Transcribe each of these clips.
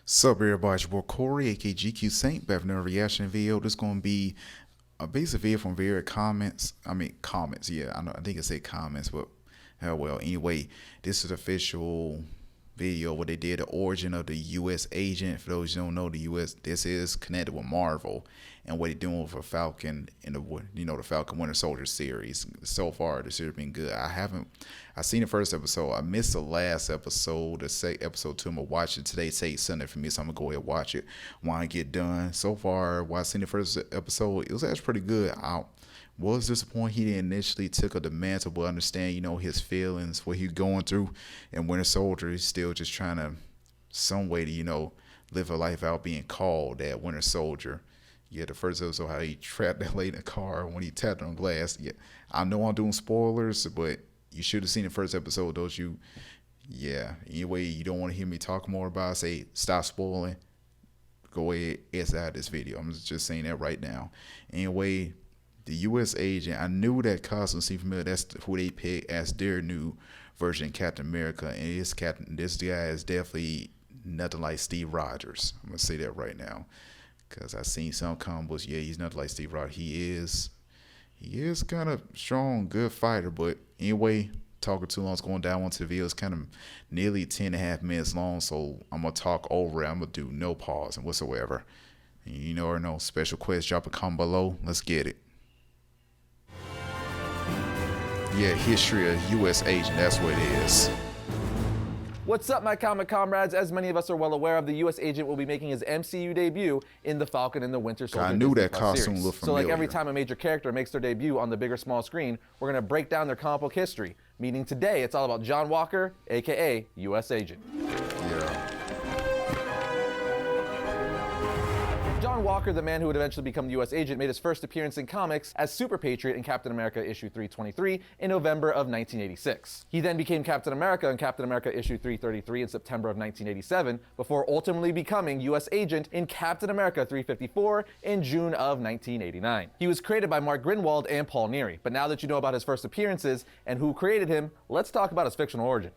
Sup everybody, it's your boy Corey, aka GQ Saint, back with another reaction video. This gonna be a basic video from various comments, yeah, I think it said comments, but hell well. Anyway, this is the official video where they did the origin of the US agent. For those who don't know, the US, this is connected with Marvel and what they're doing for Falcon in the Falcon Winter Soldier series. So far the series been good. I seen the first episode. I missed the last episode, episode 2. I'm gonna watch it today. Say Sunday for me, so I'm gonna go ahead and watch it when I get done. So far, while I seen the first episode, it was actually pretty good. I was disappointed he didn't initially took a mantle, but understand, his feelings, what he's going through. And Winter Soldier, he's still just trying to, some way to, live a life out being called that Winter Soldier. Yeah, the first episode, how he trapped that lady in the car when he tapped on glass. Yeah, I know I'm doing spoilers, but you should have seen the first episode, don't you? Yeah, anyway, you don't want to hear me talk more about it, say stop spoiling. Go ahead, exit out this video. I'm just saying that right now. Anyway, the U.S. agent, I knew that costume seemed familiar. That's who they picked as their new version of Captain America. And this guy is definitely nothing like Steve Rogers. I'm going to say that right now. Because I've seen some combos. Yeah, he's nothing like Steve Rogers. He is kind of strong, good fighter. But anyway, talking too long, it's going down onto the video. It's kind of nearly 10.5 minutes long. So I'm going to talk over it. I'm going to do no pause and whatsoever. And you know or no, special quest, drop a comment below. Let's get it. Yeah, history of U.S. agent, that's what it is. What's up, my comic comrades? As many of us are well aware of, the U.S. agent will be making his MCU debut in the Falcon and the Winter Soldier. I knew Disney that Plus costume series. looked So familiar. like every time a major character makes their debut on the big or small screen, we're gonna break down their comic book history. Meaning today, it's all about John Walker, aka U.S. agent. Yeah. John Walker, the man who would eventually become the U.S. agent, made his first appearance in comics as Super Patriot in Captain America issue 323 in November of 1986. He then became Captain America in Captain America issue 333 in September of 1987, before ultimately becoming U.S. agent in Captain America 354 in June of 1989. He was created by Mark Grinwald and Paul Neary. But now that you know about his first appearances and who created him, let's talk about his fictional origin.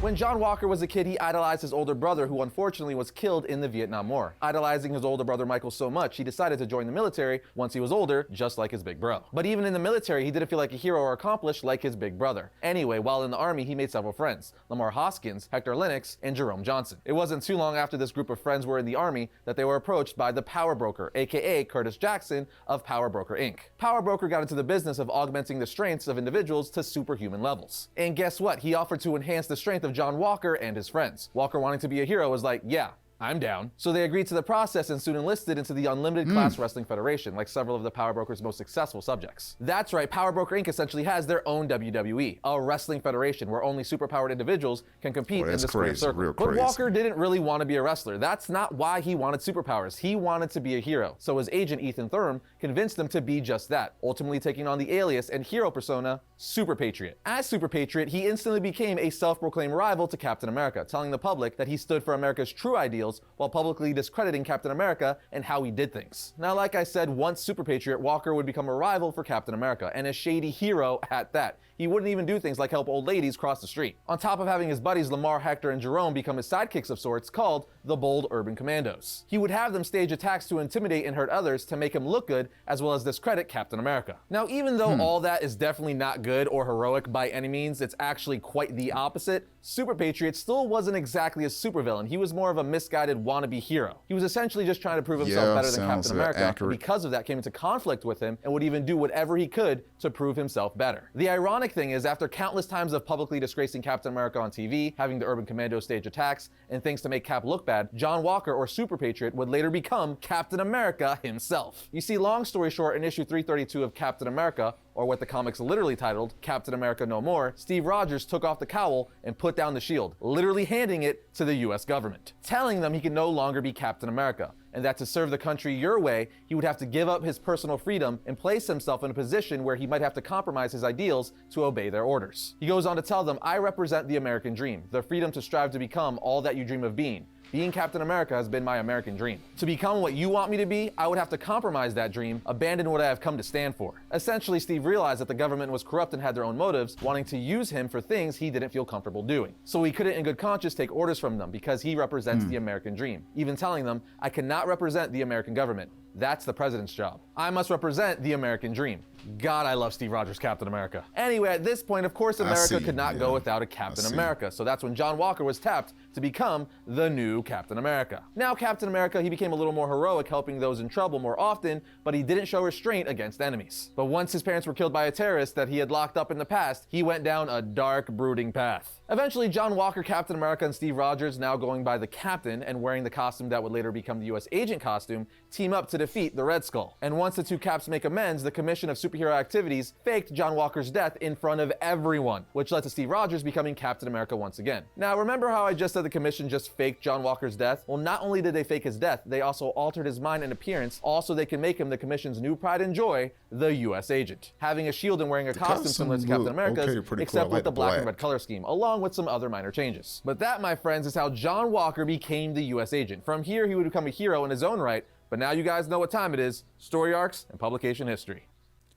When John Walker was a kid, he idolized his older brother, who unfortunately was killed in the Vietnam War. Idolizing his older brother Michael so much, he decided to join the military once he was older, just like his big bro. But even in the military, he didn't feel like a hero or accomplished like his big brother. Anyway, while in the army, he made several friends: Lamar Hoskins, Hector Lennox, and Jerome Johnson. It wasn't too long after this group of friends were in the army that they were approached by the Power Broker, aka Curtis Jackson of Power Broker Inc. Power Broker got into the business of augmenting the strengths of individuals to superhuman levels. And guess what? He offered to enhance the strength of John Walker and his friends. Walker, wanting to be a hero, was like, yeah, I'm down. So they agreed to the process and soon enlisted into the Unlimited Class Wrestling Federation, like several of the Power Broker's most successful subjects. That's right, Power Broker Inc. essentially has their own WWE, a wrestling federation where only superpowered individuals can compete in the square circle. But Walker didn't really want to be a wrestler. That's not why he wanted superpowers. He wanted to be a hero. So his agent, Ethan Thurm, convinced him to be just that, ultimately taking on the alias and hero persona, Super Patriot. As Super Patriot, he instantly became a self-proclaimed rival to Captain America, telling the public that he stood for America's true ideals while publicly discrediting Captain America and how he did things. Now, like I said, once Super Patriot, Walker would become a rival for Captain America, and a shady hero at that. He wouldn't even do things like help old ladies cross the street. On top of having his buddies Lamar, Hector, and Jerome become his sidekicks of sorts, called the Bold Urban Commandos. He would have them stage attacks to intimidate and hurt others to make him look good, as well as discredit Captain America. Now, even though all that is definitely not good or heroic by any means, it's actually quite the opposite. Super Patriot still wasn't exactly a supervillain. He was more of a misguided wannabe hero. He was essentially just trying to prove himself better than Captain America, and because of that came into conflict with him and would even do whatever he could to prove himself better. The ironic thing is, after countless times of publicly disgracing Captain America on TV, having the Urban Commando stage attacks, and things to make Cap look bad, John Walker, or Super Patriot, would later become Captain America himself. You see, long story short, in issue 332 of Captain America, or what the comics literally titled Captain America No More, Steve Rogers took off the cowl and put down the shield, literally handing it to the US government, telling them he could no longer be Captain America, and that to serve the country your way, he would have to give up his personal freedom and place himself in a position where he might have to compromise his ideals to obey their orders. He goes on to tell them, I represent the American dream, the freedom to strive to become all that you dream of being. being Captain America has been my American dream. To become what you want me to be, I would have to compromise that dream, abandon what I have come to stand for. Essentially, Steve realized that the government was corrupt and had their own motives, wanting to use him for things he didn't feel comfortable doing. So he couldn't in good conscience take orders from them because he represents the American dream, even telling them, I cannot represent the American government. That's the president's job. I must represent the American dream. God, I love Steve Rogers' Captain America. Anyway, at this point, of course, America could not go without a Captain America, so that's when John Walker was tapped to become the new Captain America. Now, Captain America, he became a little more heroic, helping those in trouble more often, but he didn't show restraint against enemies. But once his parents were killed by a terrorist that he had locked up in the past, he went down a dark, brooding path. Eventually, John Walker, Captain America, and Steve Rogers, now going by the Captain and wearing the costume that would later become the US Agent costume, team up to defeat the Red Skull. And once the two Caps make amends, the Commission of Superhero Activities faked John Walker's death in front of everyone, which led to Steve Rogers becoming Captain America once again. Now, remember how I just said the Commission just faked John Walker's death? Well, not only did they fake his death, they also altered his mind and appearance, also they can make him the Commission's new pride and joy, the US Agent. Having a shield and wearing a costume similar to Captain America's, except with the black and red color scheme, along with some other minor changes. But that, my friends, is how John Walker became the US Agent. From here, he would become a hero in his own right, but now you guys know what time it is. Story arcs and publication history.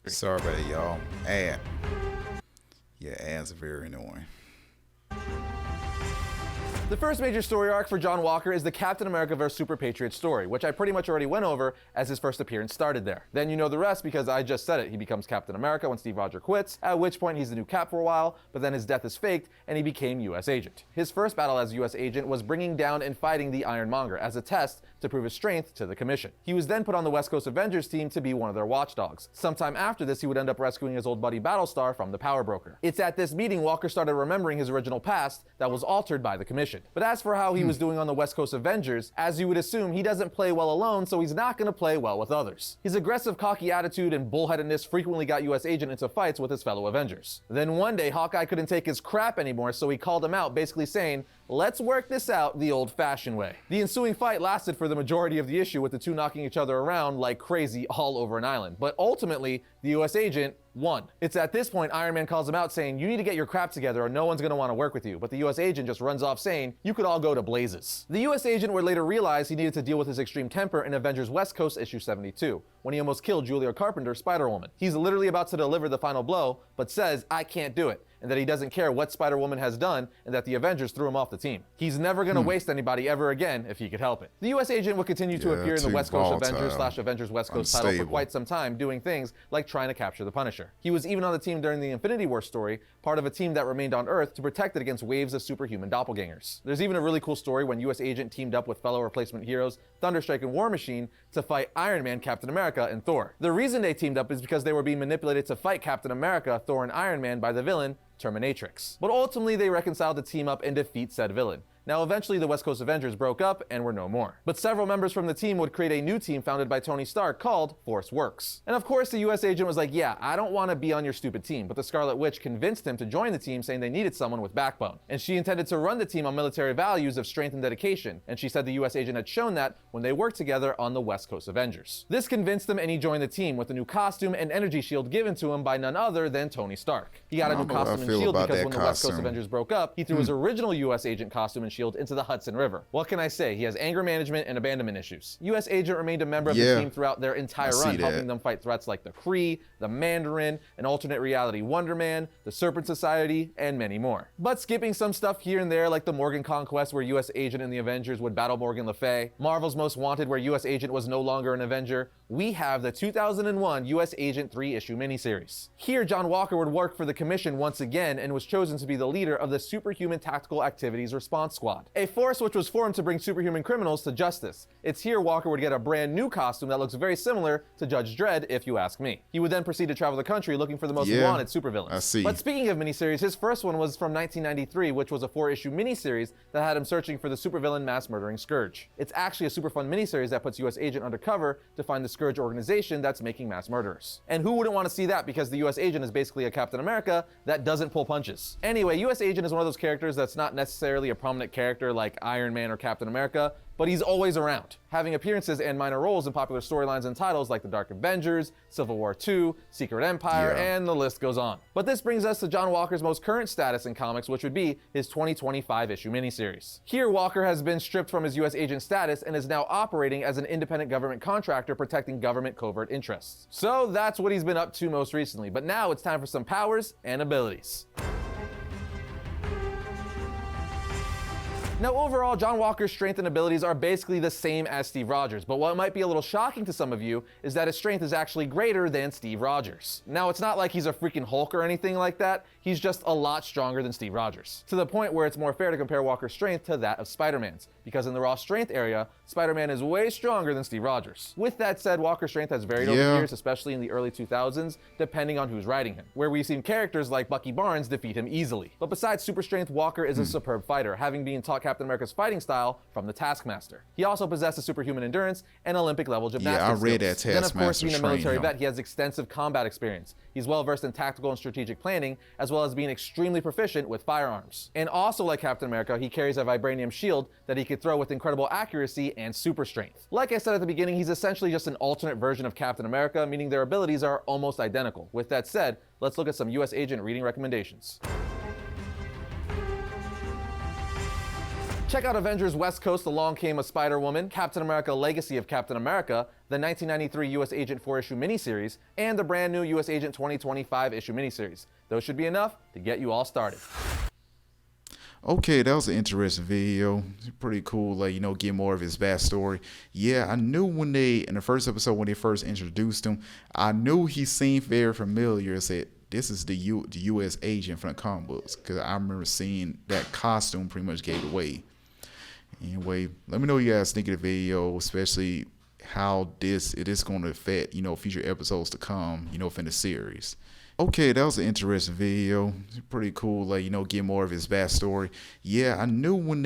Sorry about it, y'all. Yeah, ads are very annoying. The first major story arc for John Walker is the Captain America vs. Super Patriot story, which I pretty much already went over as his first appearance started there. Then you know the rest because I just said it. He becomes Captain America when Steve Rogers quits, at which point he's the new Cap for a while, but then his death is faked and he became US Agent. His first battle as US Agent was bringing down and fighting the Ironmonger as a test to prove his strength to the Commission. He was then put on the West Coast Avengers team to be one of their watchdogs. Sometime after this, he would end up rescuing his old buddy Battlestar from the Power Broker. It's at this meeting Walker started remembering his original past that was altered by the Commission. But as for how he was doing on the West Coast Avengers, as you would assume, he doesn't play well alone, so he's not going to play well with others. His aggressive, cocky attitude and bullheadedness frequently got US Agent into fights with his fellow Avengers. Then one day, Hawkeye couldn't take his crap anymore, so he called him out, basically saying, let's work this out the old-fashioned way. The ensuing fight lasted for the majority of the issue, with the two knocking each other around like crazy all over an island. But ultimately, the US Agent won. It's at this point Iron Man calls him out saying, you need to get your crap together or no one's going to want to work with you. But the US Agent just runs off saying, you could all go to blazes. The US Agent would later realize he needed to deal with his extreme temper in Avengers West Coast issue 72, when he almost killed Julia Carpenter, Spider-Woman. He's literally about to deliver the final blow, but says, I can't do it, and that he doesn't care what Spider-Woman has done, and that the Avengers threw him off the team. He's never going to waste anybody ever again if he could help it. The US Agent would continue to appear in the West Coast Avengers / Avengers West Coast title for quite some time, doing things like trying to capture the Punisher. He was even on the team during the Infinity War story, part of a team that remained on Earth to protect it against waves of superhuman doppelgangers. There's even a really cool story when US Agent teamed up with fellow replacement heroes Thunderstrike and War Machine to fight Iron Man, Captain America, and Thor. The reason they teamed up is because they were being manipulated to fight Captain America, Thor, and Iron Man by the villain, Terminatrix. But ultimately, they reconciled to team up and defeat said villain. Now, eventually, the West Coast Avengers broke up and were no more. But several members from the team would create a new team founded by Tony Stark called Force Works. And of course, the US Agent was like, yeah, I don't want to be on your stupid team. But the Scarlet Witch convinced him to join the team, saying they needed someone with backbone. And she intended to run the team on military values of strength and dedication. And she said the US Agent had shown that when they worked together on the West Coast Avengers. This convinced him and he joined the team with a new costume and energy shield given to him by none other than Tony Stark. He got a new costume and shield because when the West Coast Avengers broke up, he threw his original US Agent costume and shield into the Hudson River. What can I say? He has anger management and abandonment issues. US Agent remained a member of the team throughout their entire run, helping them fight threats like the Kree, the Mandarin, an alternate reality Wonder Man, the Serpent Society, and many more. But skipping some stuff here and there, like the Morgan Conquest, where US Agent and the Avengers would battle Morgan Le Fay, Marvel's Most Wanted, where US Agent was no longer an Avenger, we have the 2001 US Agent 3-issue miniseries. Here, John Walker would work for the Commission once again and was chosen to be the leader of the Superhuman Tactical Activities Response Squad, a force which was formed to bring superhuman criminals to justice. It's here Walker would get a brand new costume that looks very similar to Judge Dredd, if you ask me. He would then proceed to travel the country looking for the most wanted supervillains. I see. But speaking of miniseries, his first one was from 1993, which was a 4-issue miniseries that had him searching for the supervillain mass murdering Scourge. It's actually a super fun miniseries that puts US Agent undercover to find the Scourge organization that's making mass murderers. And who wouldn't want to see that, because the US Agent is basically a Captain America that doesn't pull punches. Anyway, US Agent is one of those characters that's not necessarily a prominent character like Iron Man or Captain America, but he's always around, having appearances and minor roles in popular storylines and titles like The Dark Avengers, Civil War II, Secret Empire, and the list goes on. But this brings us to John Walker's most current status in comics, which would be his 2025 issue miniseries. Here, Walker has been stripped from his US agent status and is now operating as an independent government contractor protecting government covert interests. So that's what he's been up to most recently, but now it's time for some powers and abilities. Now, overall, John Walker's strength and abilities are basically the same as Steve Rogers, but what might be a little shocking to some of you is that his strength is actually greater than Steve Rogers. Now, it's not like he's a freaking Hulk or anything like that, he's just a lot stronger than Steve Rogers, to the point where it's more fair to compare Walker's strength to that of Spider-Man's, because in the raw strength area, Spider-Man is way stronger than Steve Rogers. With that said, Walker's strength has varied over the years, especially in the early 2000s, depending on who's writing him, where we've seen characters like Bucky Barnes defeat him easily. But besides super strength, Walker is a superb fighter, having been taught Captain America's fighting style from the Taskmaster. He also possesses superhuman endurance and Olympic-level gymnastics skills. I read that Taskmaster. Then, of course, being a military vet, he has extensive combat experience. He's well-versed in tactical and strategic planning, as well as being extremely proficient with firearms. And also, like Captain America, he carries a vibranium shield that he could throw with incredible accuracy and super strength. Like I said at the beginning, he's essentially just an alternate version of Captain America, meaning their abilities are almost identical. With that said, let's look at some US agent reading recommendations. Check out Avengers West Coast, Along Came a Spider-Woman, Captain America Legacy of Captain America, the 1993 US Agent 4-issue miniseries, and the brand new US Agent 2025 issue miniseries. Those should be enough to get you all started. Okay, that was an interesting video. Pretty cool, like, you know, get more of his backstory. Yeah, I knew when in the first episode, when they first introduced him, I knew he seemed very familiar. I said, this is the US agent from the comic books, because I remember seeing that costume pretty much gave away. Anyway, let me know what you guys think of the video, especially how it is going to affect, you know, future episodes to come, you know, from the series. Okay, that was an interesting video. Pretty cool, like, you know, get more of his backstory. Yeah, I knew when